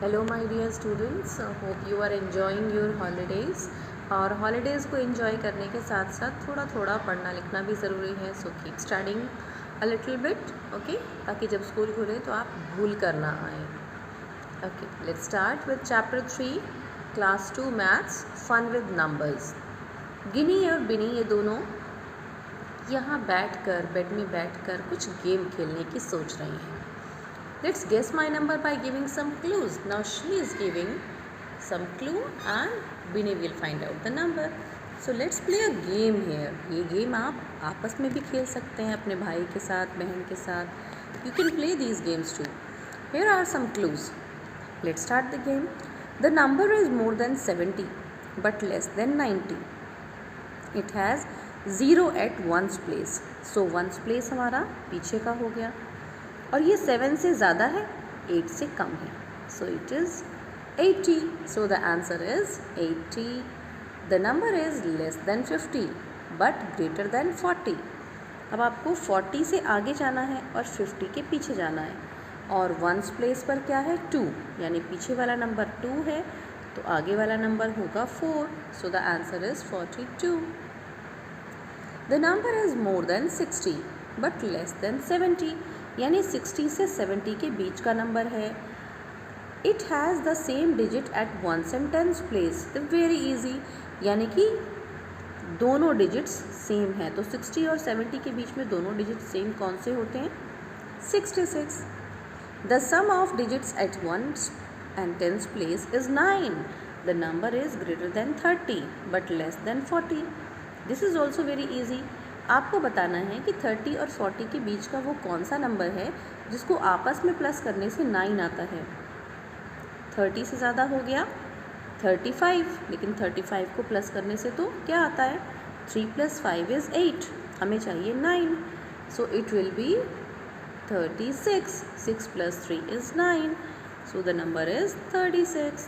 Hello my dear students, hope you are enjoying your holidays. और holidays को enjoy करने के साथ साथ थोड़ा थोड़ा पढ़ना लिखना भी ज़रूरी है। So keep studying a little bit, okay, ताकि जब स्कूल खुले तो आप भूल कर ना आए। Okay, let's start with chapter 3 class 2 maths, fun with numbers. Gini और बिनी ये दोनों यहाँ बेड में बैठकर कुछ गेम खेलने की सोच रही हैं। Let's guess my number by giving some clues. Now she is giving some clue and Binny will find out the number. So let's play a game here. ये गेम आप आपस में भी खेल सकते हैं अपने भाई के साथ, बहन के साथ. You can play these games too. Here are some clues. Let's start the game. The number is more than 70 but less than 90. It has 0 at ones place. So ones place हमारा पीछे का हो गया. और ये 7 से ज़्यादा है, 8 से कम है. So it is 80. So the answer is 80. The number is less than 50 but greater than 40. अब आपको 40 से आगे जाना है और 50 के पीछे जाना है. और वंस प्लेस पर क्या है? 2, यानी पीछे वाला नंबर 2 है तो आगे वाला नंबर होगा 4. So the answer is 42. The number is more than 60 but less then 70, यानी 60 से 70 के बीच का नंबर है. It has the same digit at ones and tens place. The very easy, यानी कि दोनों डिजिट्स सेम हैं. तो 60 और 70 के बीच में दोनों डिजिट सेम कौन से होते हैं? 66. The sum of digits at ones and tens place is 9. The number is greater than 30 but less than 40. This is also very easy. आपको बताना है कि 30 और 40 के बीच का वो कौन सा नंबर है जिसको आपस में प्लस करने से 9 आता है. 30 से ज़्यादा हो गया 35, लेकिन 35 को प्लस करने से तो क्या आता है? 3 + 5 इज़ 8. हमें चाहिए 9. So it will be 36. 6 + 3 is 9. So the number is 36.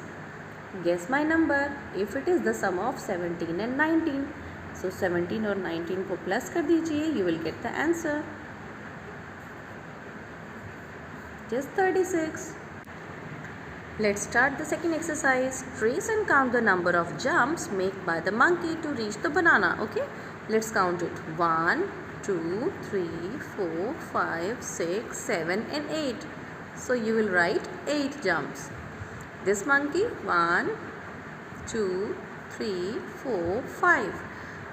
Guess my number. If it is the sum of 17 and 19. So 17 और 19 को प्लस कर दीजिए. You will get the answer. Just 36. Let's start the second exercise. Trace and count the number of jumps made by the monkey to reach the banana. Okay, let's count it. 1, 2, 3, 4, 5, 6, 7 and 8. So you will write 8 jumps. This monkey 1, 2, 3, 4, 5.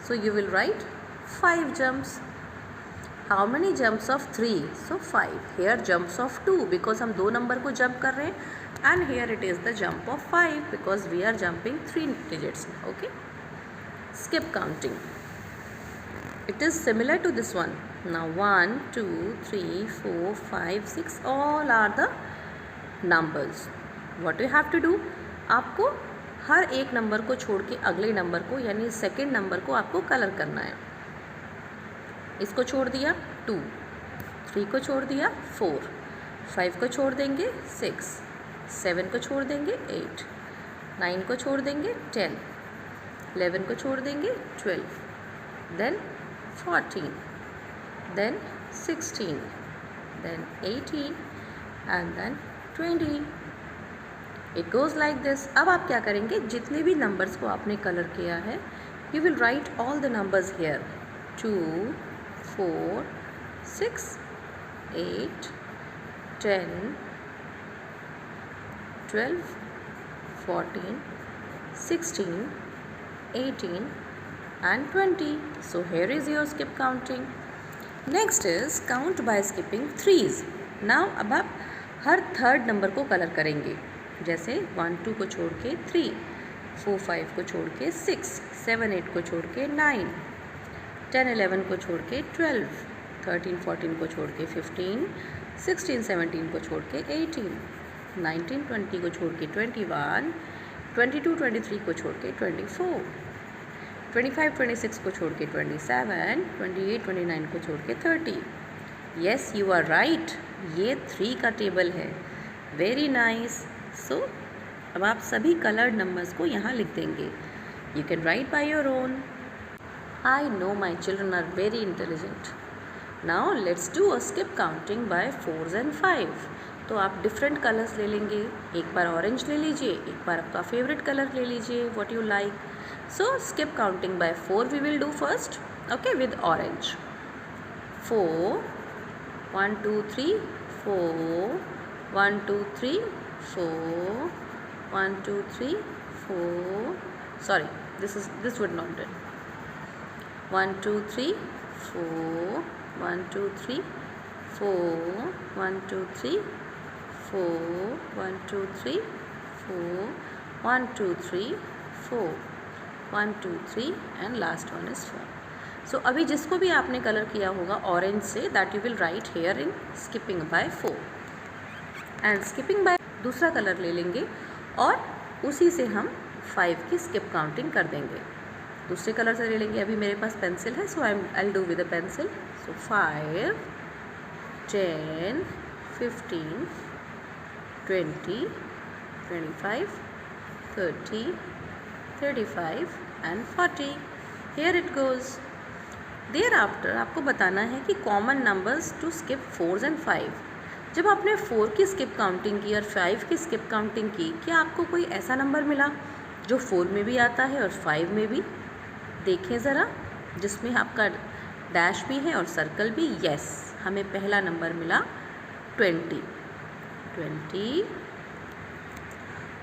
So you will write 5 jumps. How many jumps of 3? So 5. Here jumps of 2 because हम 2 number को jump कर रहे हैं. And here it is the jump of 5 because we are jumping 3 digits. Okay. Skip counting. It is similar to this one. Now 1, 2, 3, 4, 5, 6 all are the numbers. What you have to do? आपको हर एक number को छोड़ के अगले number को यानी second number को आपको कलर करना है. इसको छोड़ दिया 2, 3 को छोड़ दिया 4, 5 को छोड़ देंगे 6, 7 को छोड़ देंगे 8, 9 को छोड़ देंगे 10, 11 को छोड़ देंगे 12, then 14, then 16, then 18 and then 20. It goes like this. अब आप क्या करेंगे? जितने भी नंबर्स को आपने कलर किया है you will write all the numbers here. 2, 4, 6, 8, 10, 12, 14, 16, 18 and 20. So here is your skip counting. Next is count by skipping 3s. Now अब आप हर थर्ड नंबर को कलर करेंगे. जैसे 1, 2 को छोड़ के 3, 4, 5 को छोड़ के 6, 7, 8 को छोड़ के 9, 10, 11 को छोड़ के 12, 13, 14 को छोड़ के 15, 16, 17 को छोड़ के 18, 19, 20 को छोड़ के 21, 22, 23 को छोड़ के 24, 25, 26 को छोड़ के 27, 28, 29 को छोड़ के 30. Yes, you are right. ये 3 का टेबल है. Very nice. सो अब आप सभी कलर्ड नंबर्स को यहाँ लिख देंगे. You can write by your own. I know my children are very intelligent. Now let's do a skip counting by 4s and 5. तो आप डिफरेंट कलर्स ले लेंगे। एक बार ऑरेंज ले लीजिए, एक बार आपका फेवरेट कलर ले लीजिए, what you like. So skip counting by 4 we will do first, okay, with orange. 4 1 2 3 4 1 2 3 4 1 2 3 4 sorry, this would not do. 1 2 3 4 1 2 3 4 1 2 3 4 1 2 3 4 1 2 3 4 1 2 3 and last one is 4. So अभी जिसको भी आपने कलर किया होगा ऑरेंज से, that you will write here in skipping by 4 and skipping by दूसरा colour ले लेंगे और उसी से हम 5 की स्किप काउंटिंग कर देंगे। दूसरे कलर से ले लेंगे। अभी मेरे पास पेंसिल है, so I do with a pencil. So 5 10 15 20 25 30 35 and 40. Here it goes. Thereafter आपको बताना है कि common numbers to skip 4 and 5। जब आपने 4 की स्किप काउंटिंग की और 5 की स्किप काउंटिंग की, क्या आपको कोई ऐसा नंबर मिला जो 4 में भी आता है और 5 में भी? देखें ज़रा, जिसमें आपका डैश भी है और सर्कल भी। यस, हमें पहला नंबर मिला 20।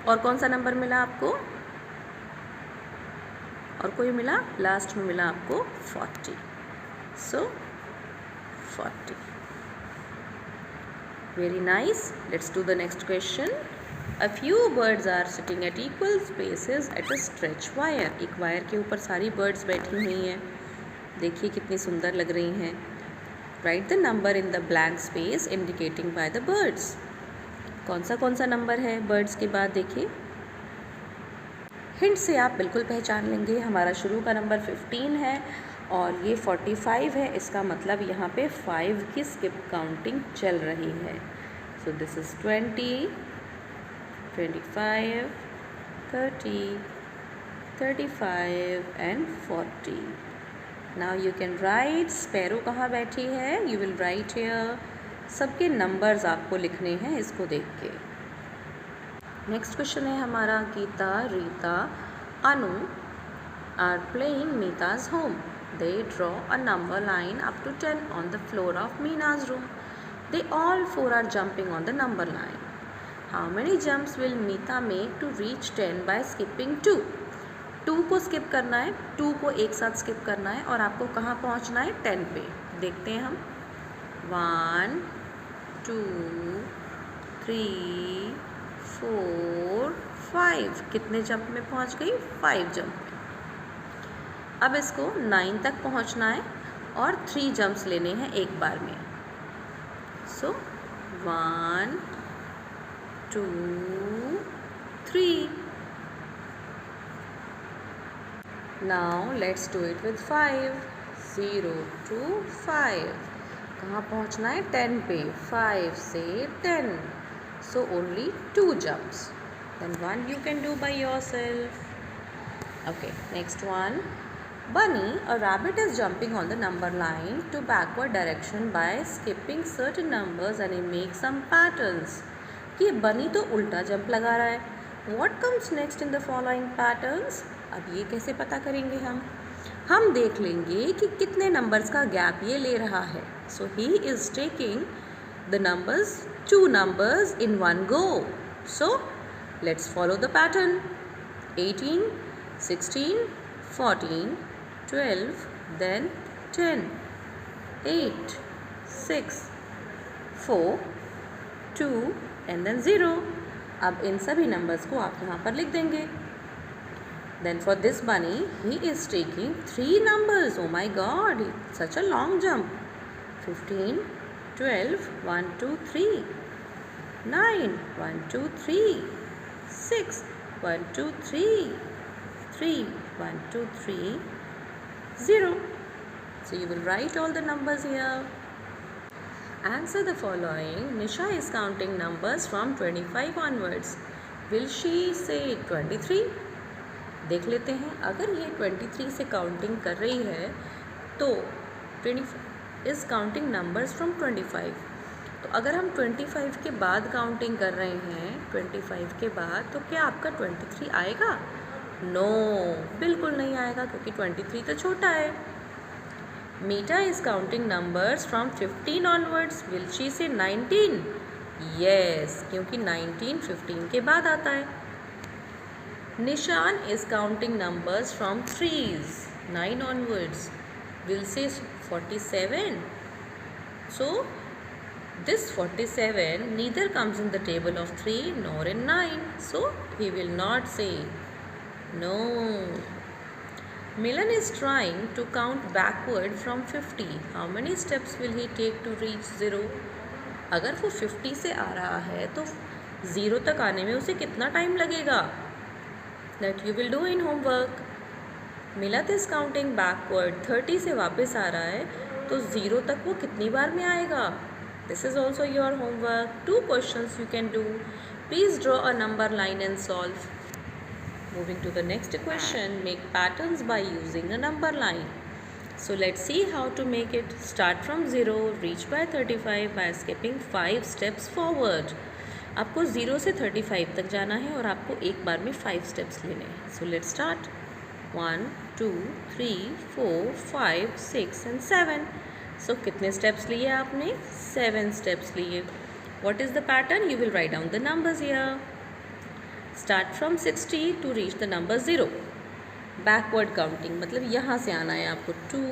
और कौन सा नंबर मिला आपको? और कोई मिला? लास्ट में मिला आपको 40। सो 40। Very nice. Let's do the next question. A few birds are sitting at equal spaces at a stretch wire. एक वायर के ऊपर सारी बर्ड्स बैठी हुई हैं। देखिए कितनी सुंदर लग रही हैं। Write the number in the blank space indicating by the birds. कौन सा नंबर है बर्ड्स के बाद? देखिए, हिंट से आप बिल्कुल पहचान लेंगे। हमारा शुरू का नंबर 15 है और ये 45 है। इसका मतलब यहाँ पे 5 की स्किप काउंटिंग चल रही है। So this is 20 25 30 35 and 40। Now you can right sparrow कहाँ बैठी है। You will right here. सबके नंबर्स आपको लिखने हैं इसको देख के। नेक्स्ट क्वेश्चन है हमारा, गीता, रीता, अनु आर प्लेइंग मीता's home. They draw a number line up to 10 on the floor of मीना's room. They all 4 are jumping on the number line. How many jumps will Meeta make to reach 10 by skipping 2? 2 को skip करना है, 2 को एक साथ skip करना है और आपको कहाँ पहुँचना है? 10 पे। देखते हैं हम। 1 2 3 4 5। कितने जंप में पहुंच गई? 5 जंप में। अब इसको 9 तक पहुंचना है और 3 जंप्स लेने हैं एक बार में। सो 1 2 3। Now let's do it with 5। 0 to 5। कहाँ पहुंचना है? 10 पे। 5 से 10। So only 2 jumps. Then one you can do by yourself. Okay, next one. Bunny, a rabbit is jumping on the number line to backward direction by skipping certain numbers and he makes some patterns. ये बनी तो उल्टा jump लगा रहा है। What comes next in the following patterns? अब ये कैसे पता करेंगे हम देख लेंगे कि कितने नंबर्स का गैप ये ले रहा है। So he is taking the numbers, 2 numbers in one go. So let's follow the pattern. 18 16 14 12 then 10 8 6 4 2 and then 0. अब इन सभी नंबर्स को आप यहाँ पर लिख देंगे। Then for this bunny, he is taking 3 numbers. Oh my God, such a long jump. 15 12 1 2 3 9 1 2 3 6 1 2 3 3 1 2 3 0. So you will write all the numbers here. Answer the following. Nisha is counting numbers from 25 onwards. Will she say 23? देख लेते हैं। अगर ये 23 से counting कर रही है तो 25 is counting numbers from 25 तो अगर हम 25 के बाद काउंटिंग कर रहे हैं, 25 के बाद, तो क्या आपका 23 आएगा? नो, बिल्कुल नहीं आएगा, क्योंकि 23 तो छोटा है। Meeta is counting numbers from 15 onwards, will she say 19? Yes, क्योंकि 19 15 के बाद आता है। निशान is counting numbers from 3s 9 onwards, will say 47. So this 47 neither comes in the table of 3 nor in 9, so he will not say. No. Milan is trying to count backward from 50. How many steps will he take to reach 0? अगर वो 50 से आ रहा है तो 0 तक आने में उसे कितना टाइम लगेगा? That you will do in homework. मिलत इज काउंटिंग बैकवर्ड, 30 से वापस आ रहा है, तो 0 तक वो कितनी बार में आएगा? This is also your homework. 2 questions you can do. Please draw a number line and solve. Moving to the next question, make patterns by using a number line. So let's see how to make it. Start from 0, reach by 35 by skipping 5 steps forward. आपको 0 से 35 तक जाना है और आपको एक बार में 5 steps लेने हैं. So let's start. 1 2 3 4 5 6 and 7. So कितने steps लिए आपने? 7 steps लिए. What is the pattern? You will write down the numbers here. Start from 60 to reach the number 0. Backward counting मतलब यहाँ से आना है आपको. 2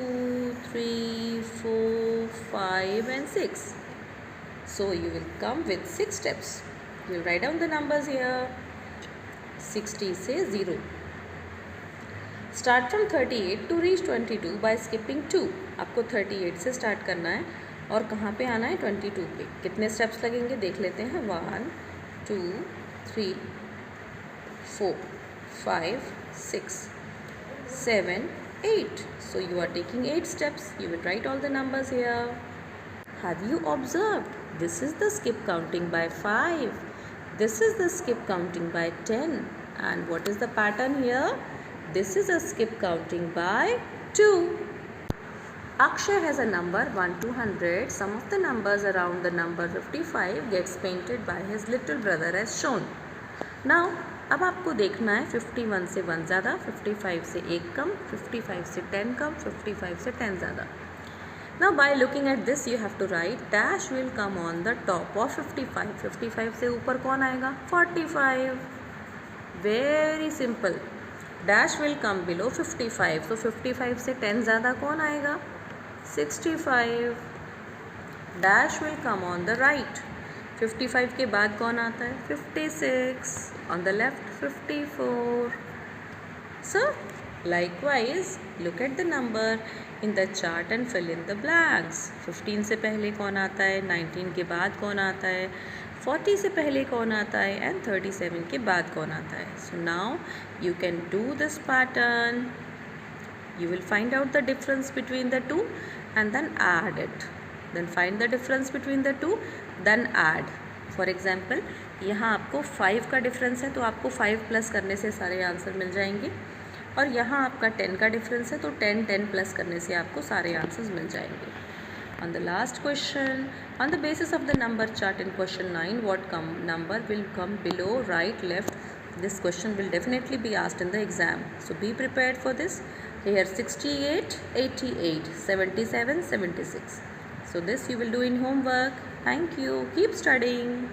3 4 5 and 6. So you will come with 6 steps. You will write down the numbers here. 60 से 0. Start from 38 to reach 22 by skipping 2. आपको 38 से start करना है और कहाँ पे आना है? 22 पे. कितने स्टेप्स लगेंगे देख लेते हैं. 1 2 3 4 5 6 7 8. So you are taking 8 steps. You will write all the numbers here. Have you observed? This is the skip counting by 5. This is the skip counting by 10. And what is the pattern here? This is a skip counting by 2. Akshay has a number 1 to 100. Some of the numbers around the number 55 gets painted by his little brother as shown. Now, अब आपको देखना है 51 से 1 ज़्यादा, 55 से 1 कम, 55 से 10 कम, 55 से 10 ज़्यादा. Now by looking at this you have to write dash will come on the top of 55. 55 से ऊपर कौन आएगा? 45. Very simple. Dash will come below 55. So 55 से 10 ज़्यादा कौन आएगा? 65. Dash will come on the right. 55 के बाद कौन आता है? 56. On the left 54. So likewise look at the number in the chart and fill in the blanks. 15 से पहले कौन आता है? 19 के बाद कौन आता है? 40 से पहले कौन आता है? and 37 के बाद कौन आता है? So now you can do this pattern. You will find out the difference between the two and then add it. Then find the difference between the two, then add. For example, यहाँ आपको 5 का difference है तो आपको 5 plus करने से सारे answer मिल जाएंगे, और यहाँ आपका 10 का डिफरेंस है तो 10 प्लस करने से आपको सारे आंसर्स मिल जाएंगे. On the last question, on the basis of the number chart in question 9, what number will come below, right, left? This question will definitely be asked in the exam. So be prepared for this. Here 68, 88, 77, 76. So this you will do in homework. Thank you. Keep studying.